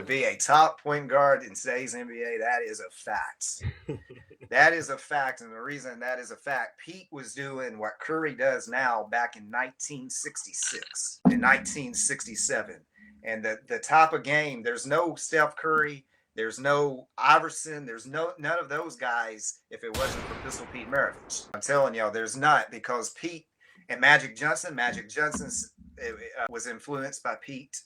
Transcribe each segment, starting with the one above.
would be a top point guard in today's NBA. That is a fact. That is a fact. And the reason that is a fact, Pete was doing what Curry does now back in 1966 and 1967. And the type of game, there's no Steph Curry, there's no Iverson, there's none of those guys if it wasn't for Pistol Pete Maravich. I'm telling y'all, there's not, because Pete and Magic Johnson was influenced by Pete,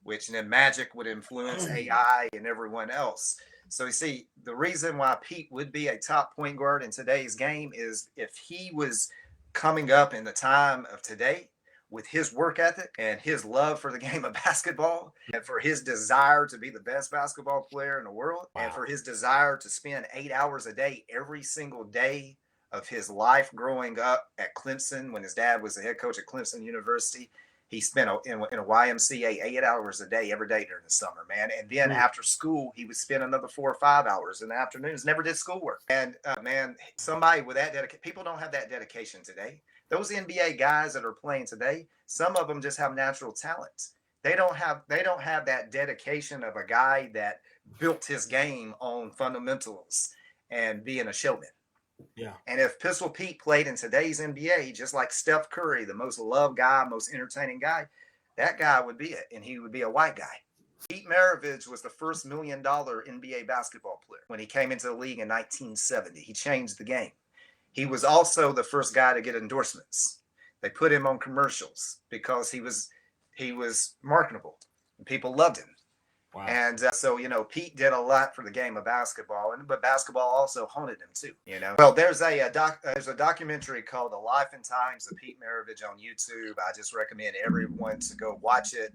which then Magic would influence AI and everyone else. So you see, the reason why Pete would be a top point guard in today's game is if he was coming up in the time of today with his work ethic and his love for the game of basketball and for his desire to be the best basketball player in the world, wow, and for his desire to spend 8 hours a day every single day of his life growing up at Clemson when his dad was the head coach at Clemson University. He spent in a YMCA 8 hours a day every day during the summer, man. And then after school, he would spend another 4 or 5 hours in the afternoons, never did schoolwork. And man, somebody with that dedication, people don't have that dedication today. Those NBA guys that are playing today, some of them just have natural talent. They don't have that dedication of a guy that built his game on fundamentals and being a showman. Yeah. And if Pistol Pete played in today's NBA, just like Steph Curry, the most loved guy, most entertaining guy, that guy would be it, and he would be a white guy. Pete Maravich was the first $1 million NBA basketball player when he came into the league in 1970. He changed the game. He was also the first guy to get endorsements. They put him on commercials because he was marketable, and people loved him. Wow. And so, Pete did a lot for the game of basketball, but basketball also haunted him too, Well, there's a documentary called The Life and Times of Pete Maravich on YouTube. I just recommend everyone to go watch it.